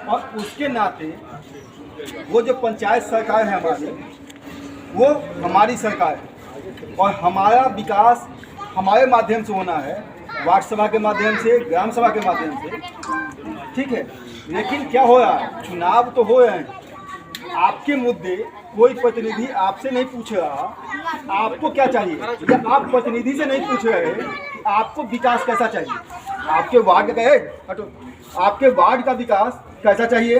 और उसके नाते वो जो पंचायत सरकार है हमारी, वो हमारी सरकार है और हमारा विकास हमारे माध्यम से होना है, वार्ड सभा के माध्यम से, ग्राम सभा के माध्यम से, ठीक है। लेकिन क्या हो रहा है, चुनाव तो हो रहे हैं, आपके मुद्दे कोई प्रतिनिधि आपसे नहीं पूछ रहा आपको क्या चाहिए, या आप प्रतिनिधि से नहीं पूछ रहे कि आपको विकास कैसा चाहिए, आपके वार्ड का आपके वार्ड का विकास कैसा चाहिए,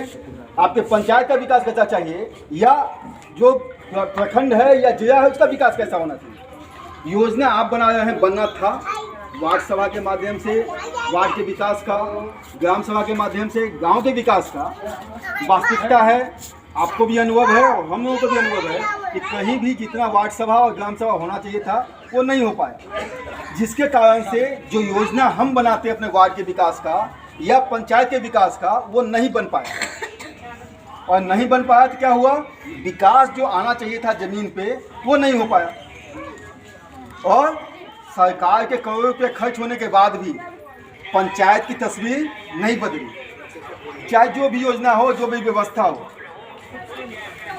आपके पंचायत का विकास कैसा चाहिए, या जो प्रखंड है या जिला है उसका विकास कैसा होना चाहिए। योजना आप बना रहे हैं, बनना था वार्ड सभा के माध्यम से वार्ड के विकास का, ग्राम सभा के माध्यम से गांव के विकास का। वास्तविकता है, आपको भी अनुभव है और हम लोगों को भी अनुभव है कि कहीं भी जितना वार्ड सभा और ग्राम सभा होना चाहिए था वो नहीं हो पाया, जिसके कारण से जो योजना हम बनाते अपने वार्ड के विकास का या पंचायत के विकास का वो नहीं बन पाया। और नहीं बन पाया तो क्या हुआ, विकास जो आना चाहिए था ज़मीन पे वो नहीं हो पाया। और सरकार के करोड़ों रुपये खर्च होने के बाद भी पंचायत की तस्वीर नहीं बदली, चाहे जो भी योजना हो, जो भी व्यवस्था हो।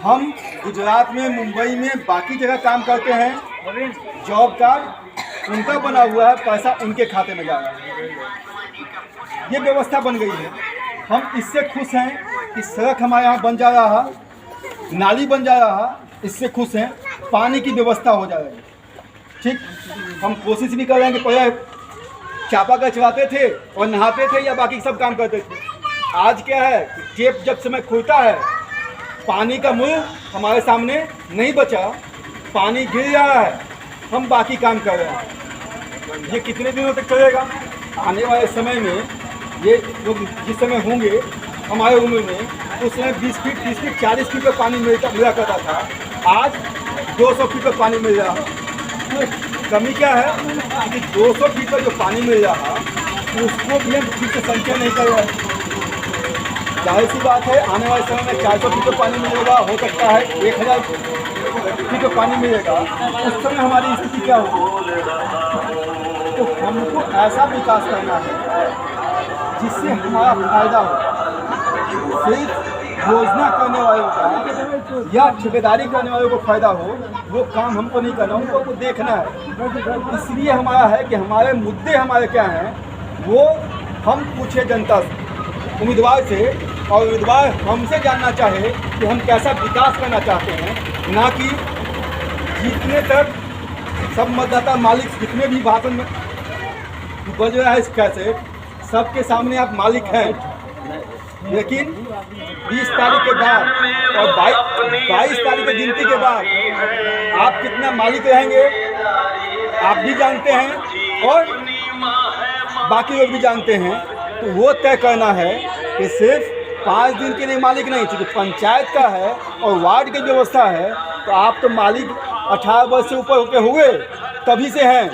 हम गुजरात में, मुंबई में, बाकी जगह काम करते हैं, जॉब कार्ड उनका बना हुआ है, पैसा उनके खाते में जा रहा है, ये व्यवस्था बन गई है। हम इससे खुश हैं कि सड़क हमारे यहाँ बन जा रहा है, नाली बन जा रहा है, इससे खुश हैं। पानी की व्यवस्था हो जा रही है, ठीक। हम कोशिश भी कर रहे हैं कि पहले चापाकल चलाते थे और नहाते थे या बाकी सब काम करते थे। आज क्या है, टेप जब समय खुलता है, पानी का मुंह हमारे सामने नहीं बचा, पानी गिर रहा है, हम बाकी काम कर रहे हैं। ये कितने दिनों तक चलेगा? आने वाले समय में ये लोग जिस समय होंगे हमारे उम्र में, उस समय 20 फीट, 30 फीट, 40 फीट पर पानी मिला करता था, आज 200 फीट पर पानी मिल रहा है। तो कमी क्या है कि 200 फीट पर जो पानी मिल रहा है उसको भी हम ठीक से संचय नहीं कर रहे। जाहिर सी बात है, आने वाले समय में 400 फीट पर पानी मिलेगा, हो सकता है 1000 फीट पर पानी मिलेगा, उस समय हमारी स्थिति क्या होगी। तो हमको ऐसा विकास करना है जिससे हमारा फायदा हो, सिर्फ योजना करने वालों का या ठेकेदारी करने वालों को फायदा हो, वो काम हमको नहीं करना, उनको देखना है। इसलिए हमारा है कि हमारे मुद्दे हमारे क्या हैं वो हम पूछे जनता से, उम्मीदवार से, और उम्मीदवार हमसे जानना चाहे कि हम कैसा विकास करना चाहते हैं, ना कि जीतने तक सब मतदाता मालिक जितने भी भाषण में बज रहा है कैसे सबके सामने आप मालिक हैं, लेकिन 20 तारीख के बाद और 22 तारीख की गिनती के बाद आप कितना मालिक रहेंगे आप भी जानते हैं और बाकी लोग भी जानते हैं। तो वो तय करना है कि सिर्फ 5 दिन के लिए मालिक नहीं, क्योंकि पंचायत का है और वार्ड की व्यवस्था है, तो आप तो मालिक 18 वर्ष से ऊपर होके हुए तभी से हैं।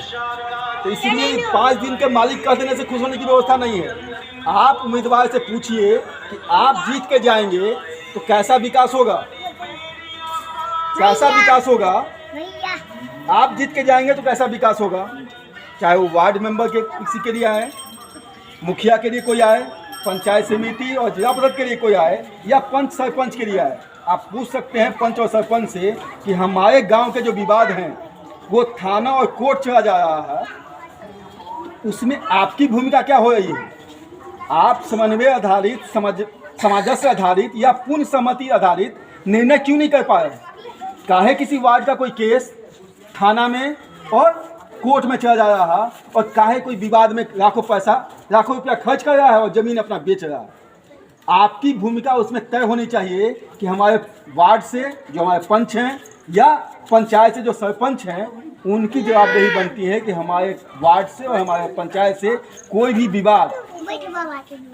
तो इसलिए 5 दिन के मालिक कह देने से खुश होने की व्यवस्था नहीं है। आप उम्मीदवार से पूछिए कि आप जीत के जाएंगे तो कैसा विकास होगा, कैसा विकास होगा। आप जीत के जाएंगे तो कैसा विकास होगा, चाहे वो वार्ड मेंबर के किसी के लिए आए, मुखिया के लिए कोई आए, पंचायत समिति और जिला परिषद के लिए कोई आए, या पंच सरपंच के लिए आए। आप पूछ सकते हैं पंच और सरपंच से कि हमारे गांव के जो विवाद हैं वो थाना और कोर्ट चला जा रहा है, उसमें आपकी भूमिका क्या हो रही है। आप समन्वय आधारित, सामंजस्य आधारित या पूर्ण सहमति आधारित निर्णय क्यों नहीं कर पा रहे? काहे किसी वार्ड का कोई केस थाना में और कोर्ट में चला जा रहा है, और काहे कोई विवाद में लाखों रुपया खर्च कर रहा है और ज़मीन अपना बेच रहा है। आपकी भूमिका उसमें तय होनी चाहिए कि हमारे वार्ड से जो हमारे पंच हैं या पंचायत से जो सरपंच हैं, उनकी जवाबदेही बनती है कि हमारे वार्ड से और हमारे पंचायत से कोई भी विवाद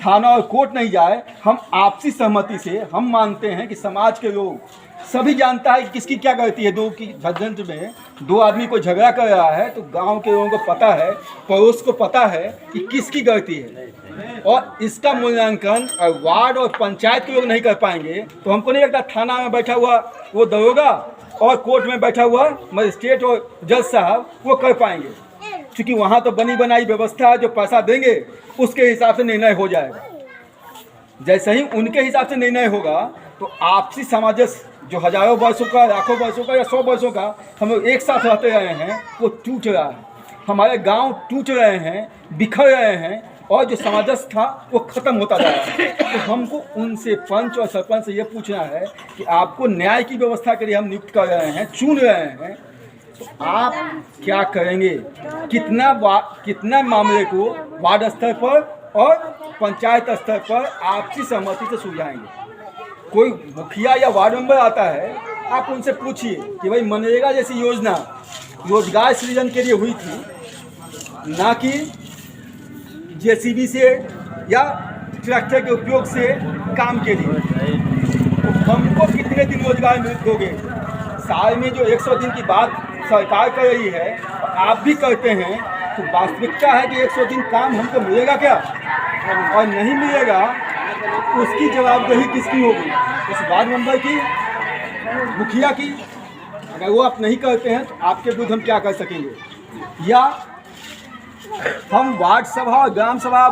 थाना और कोर्ट नहीं जाए। हम आपसी सहमति से, हम मानते हैं कि समाज के लोग सभी जानता है कि किसकी क्या गलती है। दो की षड्यंत्र में 2 आदमी को झगड़ा कर रहा है तो गांव के लोगों को पता है, पड़ोस को पता है कि किसकी गलती है, और इसका मूल्यांकन वार्ड और पंचायत के लोग नहीं कर पाएंगे तो हमको नहीं लगता थाना में बैठा हुआ वो दरोगा और कोर्ट में बैठा हुआ मजिस्ट्रेट और जज साहब वो कर पाएंगे, क्योंकि वहाँ तो बनी बनाई व्यवस्था है, जो पैसा देंगे उसके हिसाब से निर्णय हो जाएगा। जैसे ही उनके हिसाब से निर्णय होगा तो आपसी सामंजस्य जो हजारों वर्षों का, लाखों वर्षों का या 100 वर्षों का हम लोग एक साथ रहते रहे हैं वो टूट रहा है। हमारे गांव टूट रहे हैं, बिखर रहे हैं और जो सामंजस्य था वो खत्म होता जा रहा है। तो हमको उनसे, पंच और सरपंच से ये पूछना है कि आपको न्याय की व्यवस्था के लिए हम नियुक्त कर रहे हैं, चुन रहे हैं, तो आप क्या करेंगे? कितना मामले को वार्ड स्तर पर और पंचायत स्तर पर आपसी सहमति से सुलझाएंगे? कोई मुखिया या वार्ड मेंबर आता है, आप उनसे पूछिए कि भाई मनरेगा जैसी योजना रोजगार सृजन के लिए हुई थी, ना कि जेसीबी से या ट्रैक्टर के उपयोग से काम के लिए। तो हमको कितने दिन रोजगार दोगे? साल में जो 100 दिन की बात सरकार कर रही है और आप भी करते हैं, तो वास्तविकता है कि 100 दिन काम हमको मिलेगा क्या? और नहीं मिलेगा उसकी जवाबदेही किसकी होगी? उस वार्ड मेंबर की, मुखिया की? अगर वो आप नहीं करते हैं तो आपके विरुद्ध हम क्या कर सकेंगे? या हम वार्ड सभा और ग्राम सभा,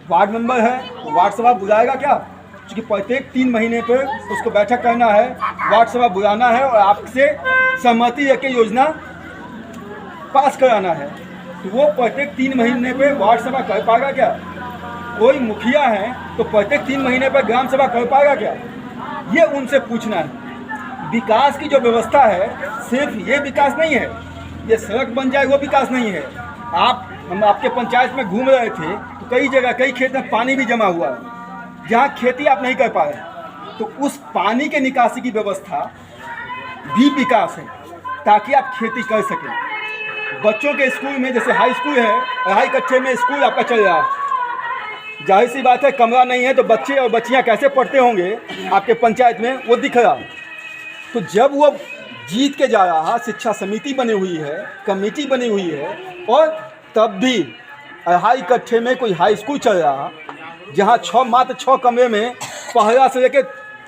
वार्ड मेंबर है तो वार्ड सभा बुलाएगा क्या? क्योंकि प्रत्येक 3 महीने पर उसको बैठक करना है, वार्ड सभा बुलाना है और आपसे सहमति लेकर योजना पास कराना है। तो वो प्रत्येक 3 महीने पे वार्ड सभा कर पाएगा क्या? कोई मुखिया है तो प्रत्येक 3 महीने पर ग्राम सभा कर पाएगा क्या? ये उनसे पूछना है। विकास की जो व्यवस्था है सिर्फ ये विकास नहीं है, ये सड़क बन जाए वो विकास नहीं है। हम आपके पंचायत में घूम रहे थे तो कई जगह, कई खेत में पानी भी जमा हुआ है जहाँ खेती आप नहीं कर पा रहे, तो उस पानी के निकासी की व्यवस्था भी विकास है ताकि आप खेती कर सकें। बच्चों के स्कूल में, जैसे हाई स्कूल है, 2.5 कट्ठे में स्कूल आपका चल रहा है, जाहिर सी बात है कमरा नहीं है तो बच्चे और बच्चियां कैसे पढ़ते होंगे आपके पंचायत में, वो दिख रहा। तो जब वो जीत के जा रहा, शिक्षा समिति बनी हुई है, कमेटी बनी हुई है, और तब भी 2.5 कट्ठे में कोई हाई स्कूल चल रहा जहाँ मात्र 6 कमरे में पहला से लेकर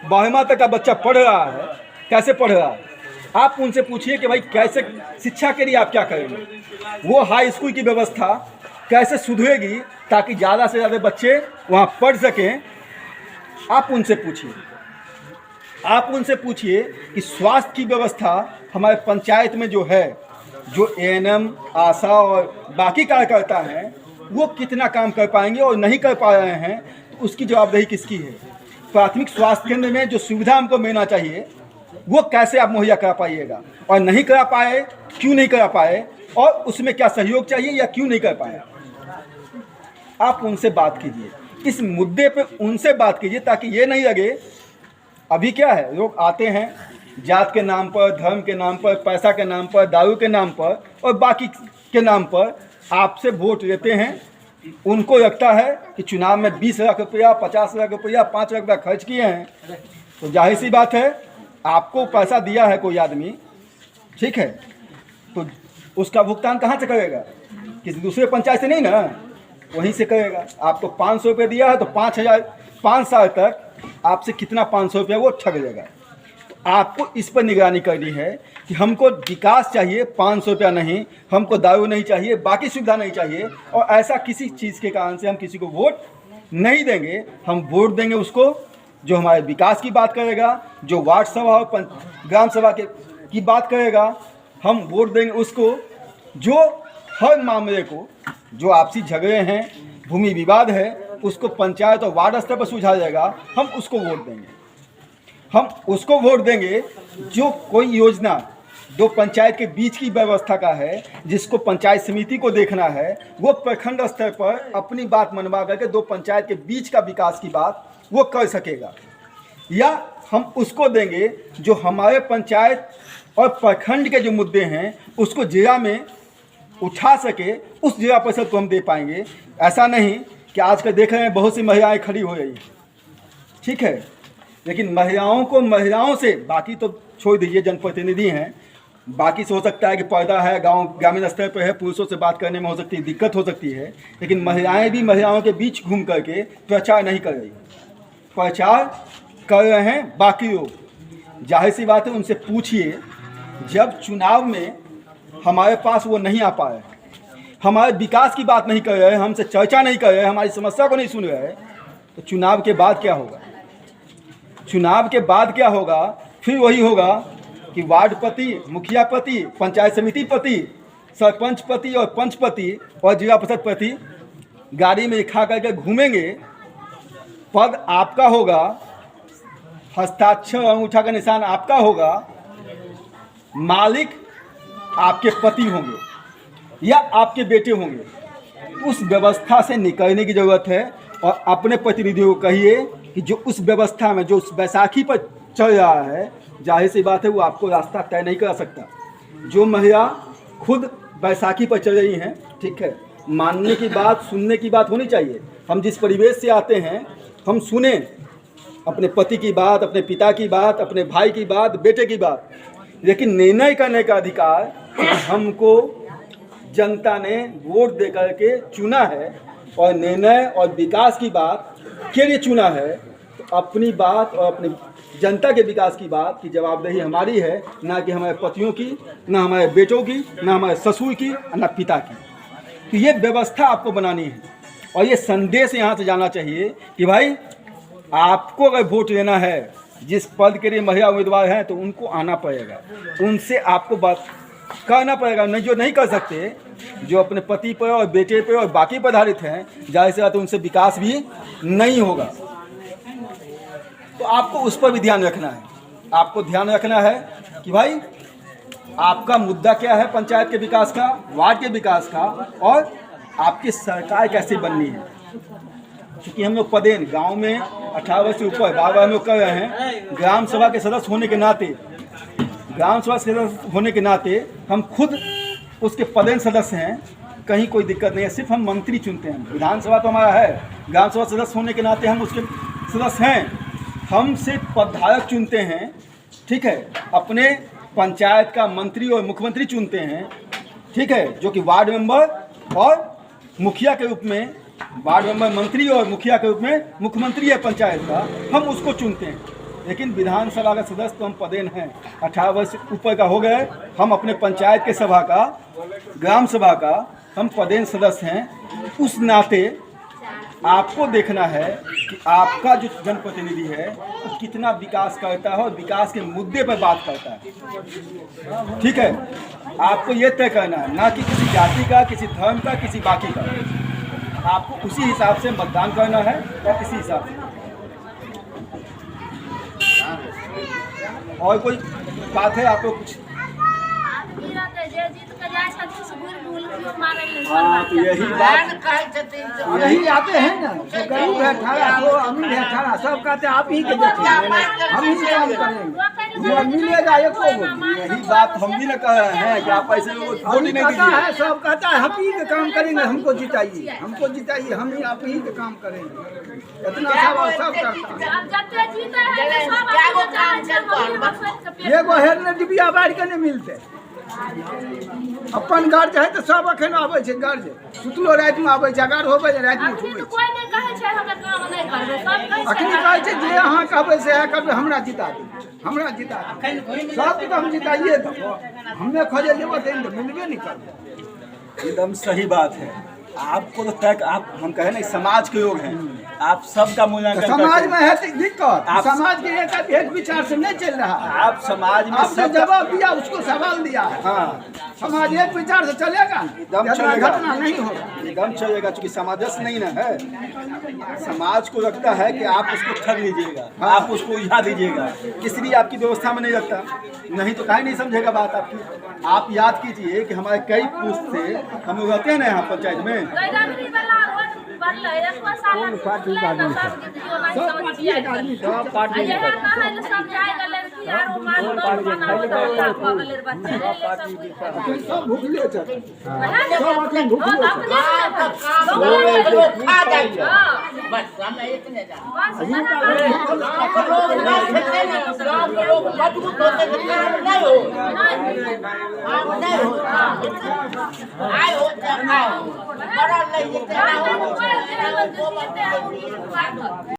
12वां तक का बच्चा पढ़ रहा है, कैसे पढ़ रहा है? आप उनसे पूछिए कि भाई कैसे शिक्षा के लिए आप क्या करेंगे? वो हाई स्कूल की व्यवस्था कैसे सुधरेगी ताकि ज़्यादा से ज़्यादा बच्चे वहाँ पढ़ सकें? आप उनसे पूछिए। आप उनसे पूछिए कि स्वास्थ्य की व्यवस्था हमारे पंचायत में जो है, जो एएनएम, आशा और बाकी कार्यकर्ता हैं, वो कितना काम कर पाएंगे और नहीं कर पा रहे हैं, तो उसकी जवाबदेही किसकी है? प्राथमिक स्वास्थ्य केंद्र में जो सुविधा हमको मिलना चाहिए वो कैसे आप मुहैया करा पाइएगा? और नहीं करा पाए, क्यों नहीं करा पाए, और उसमें क्या सहयोग चाहिए या क्यों नहीं कर पाए? आप उनसे बात कीजिए, इस मुद्दे पे उनसे बात कीजिए, ताकि ये नहीं लगे अभी क्या है, लोग आते हैं जात के नाम पर, धर्म के नाम पर, पैसा के नाम पर, दारू के नाम पर और बाकी के नाम पर आपसे वोट लेते हैं। उनको लगता है कि चुनाव में 20 लाख रुपया, 50 लाख रुपया, 5 लाख रुपया खर्च किए हैं, तो जाहिर सी बात है आपको पैसा दिया है कोई आदमी, ठीक है, तो उसका भुगतान कहाँ से करेगा? किसी दूसरे पंचायत से नहीं ना, वहीं से करेगा। आपको 500 रुपये दिया है तो 5,000, 5 साल तक आपसे कितना 500 रुपया वो ठग लेगा। तो आपको इस पर निगरानी करनी है कि हमको विकास चाहिए, 500 रुपया नहीं, हमको दारू नहीं चाहिए, बाकी सुविधा नहीं चाहिए, और ऐसा किसी चीज़ के कारण से हम किसी को वोट नहीं देंगे। हम वोट देंगे उसको जो हमारे विकास की बात करेगा, जो वार्ड सभा और ग्राम सभा की बात करेगा। हम वोट देंगे उसको जो हर मामले को, जो आपसी झगड़े हैं, भूमि विवाद है, उसको पंचायत और वार्ड स्तर पर सुलझा जाएगा, हम उसको वोट देंगे। हम उसको वोट देंगे जो कोई योजना दो पंचायत के बीच की व्यवस्था का है, जिसको पंचायत समिति को देखना है, वो प्रखंड स्तर पर अपनी बात मनवा करके दो पंचायत के बीच का विकास की बात वो कर सकेगा। या हम उसको देंगे जो हमारे पंचायत और प्रखंड के जो मुद्दे हैं उसको जिला में उठा सके, उस जिला परिषद को हम दे पाएंगे। ऐसा नहीं कि आजकल देख रहे हैं बहुत सी महिलाएं खड़ी हो रही, ठीक है, लेकिन महिलाओं को महिलाओं से, बाकी तो छोड़ दीजिए, जनप्रतिनिधि हैं, बाकी से हो सकता है कि पर्दा है, ग्रामीण स्तर पर है, पुरुषों से बात करने में हो सकती है दिक्कत हो सकती है, लेकिन महिलाएं भी महिलाओं के बीच घूम करके प्रचार नहीं कर रही, प्रचार कर रहे हैं बाकी लोग। जाहिर सी बात है, उनसे पूछिए, जब चुनाव में हमारे पास वो नहीं आ पाए, हमारे विकास की बात नहीं कर रहे, हमसे चर्चा नहीं कर रहे, हमारी समस्या को नहीं सुन रहे, तो चुनाव के बाद क्या होगा? चुनाव के बाद क्या होगा? फिर वही होगा कि वार्ड पति, मुखिया पति, पंचायत समिति पति, सरपंच पति और पंच पति और जिला परिषद पति गाड़ी में खा करके घूमेंगे। पद आपका होगा, हस्ताक्षर अंगूठा का निशान आपका होगा, मालिक आपके पति होंगे या आपके बेटे होंगे। उस व्यवस्था से निकलने की ज़रूरत है और अपने प्रतिनिधियों को कहिए कि जो उस व्यवस्था में, जो उस बैसाखी पर चल रहा है, जाहिर सी बात है वो आपको रास्ता तय नहीं कर सकता। जो महिला खुद बैसाखी पर चल रही हैं, ठीक है, मानने की बात, सुनने की बात होनी चाहिए। हम जिस परिवेश से आते हैं, हम सुने अपने पति की बात, अपने पिता की बात, अपने भाई की बात, बेटे की बात, लेकिन निर्णय करने का अधिकार हमको जनता ने वोट दे करके चुना है और निर्णय और विकास की बात के लिए चुना है। तो अपनी बात और अपनी जनता के विकास की बात की जवाबदेही हमारी है, ना कि हमारे पतियों की, ना हमारे बेटों की, ना हमारे ससुर की, ना पिता की। तो ये व्यवस्था आपको बनानी है और ये संदेश यहाँ से जाना चाहिए कि भाई आपको अगर वोट लेना है, जिस पद के लिए महिला उम्मीदवार हैं, तो उनको आना पड़ेगा, उनसे आपको बात करना पड़ेगा। नहीं, जो नहीं कर सकते, जो अपने पति पर और बेटे पर और बाकी पर आधारित हैं, जाहिर सी बात है उनसे विकास भी नहीं होगा। तो आपको उस पर भी ध्यान रखना है। आपको ध्यान रखना है कि भाई आपका मुद्दा क्या है, पंचायत के विकास का, वार्ड के विकास का, और आपकी सरकार कैसे बननी है। क्योंकि हम लोग पदेन गांव में 18 वर्ष से ऊपर बार हम लोग कर रहे हैं। ग्राम सभा के सदस्य होने के नाते, ग्राम सभा सदस्य होने के नाते हम खुद उसके पदेन सदस्य हैं। कहीं कोई दिक्कत नहीं है, सिर्फ हम मंत्री चुनते हैं। विधानसभा तो हमारा है, ग्राम सभा सदस्य होने के नाते हम उसके सदस्य हैं। हम सिर्फ पदधारक चुनते हैं, ठीक है। अपने पंचायत का मंत्री और मुख्यमंत्री चुनते हैं, ठीक है, जो कि वार्ड मेंबर और मुखिया के रूप में, वार्ड मेंबर, मंत्री और मुखिया के रूप में मुख्यमंत्री है पंचायत का, हम उसको चुनते हैं। लेकिन विधानसभा का सदस्य तो हम पदेन हैं, 18 वर्ष ऊपर का हो गए। हम अपने पंचायत के सभा का, ग्राम सभा का हम पदेन सदस्य हैं। उस नाते आपको देखना है कि आपका जो जनप्रतिनिधि है वो कितना विकास करता है और विकास के मुद्दे पर बात करता है, ठीक है। आपको ये तय करना है, ना कि किसी जाति का, किसी धर्म का, किसी बाकी का। आपको उसी हिसाब से मतदान करना है और इसी हिसाब से। और कोई बात है आप लोग कुछ? हाँ, तो यही बात, यही आते हैं ना, गरीब है 1800, अमीर है 1800, सब कहते हैं आप ही के देखिए, हम ही काम करेंगे, जो मिलेगा एक को। यही बात हम भी न कह रहे हैं कि आप ऐसे लोगों को वोट नहीं दीजिए। सब कहता है हम ही के काम करेंगे, हमको जिताइए, हमको जिताइए, हम ही आप ही के काम करेंगे। इतना सब करता है। एगो हेलने डिबिया बाढ़ के नहीं मिलते। अपन घर है तो सब अखन आबै छै, घर सुतलो रात में आबै छै, अगर होबै रात में उठबै छै। अखनी कहै छै जे अहाँ कहबै से करबै, हमरा जिता दे, हमरा जिता दे। सब तो हम जिताइए देबो, हमें खोजे जेबो तो मिलबे नहीं करबै। एकदम सही बात है। आपको तो तय, आप हम कहे ना समाज के लोग हैं, आप सबका मूल्यांकन तो समाज में है तो दिक्कत, समाज के एक विचार से नहीं चल रहा। आप समाज में आपने जवाब दिया, उसको सवाल दिया है। हाँ, समाज एक विचार से चलेगा, एकदम चलेगा, घटना नहीं होगा, एकदम चलेगा। क्योंकि सामंजस्य नहीं ना है। समाज को लगता है कि आप उसको ठग लीजिएगा, आप उसको उलझा दीजिएगा, इसलिए आपकी व्यवस्था में नहीं लगता। नहीं तो काहे नहीं समझेगा बात आपकी। आप याद कीजिए कि हमारे कई पुरुष से हम लोग रहते हैं ना यहाँ पंचायत में, नहीं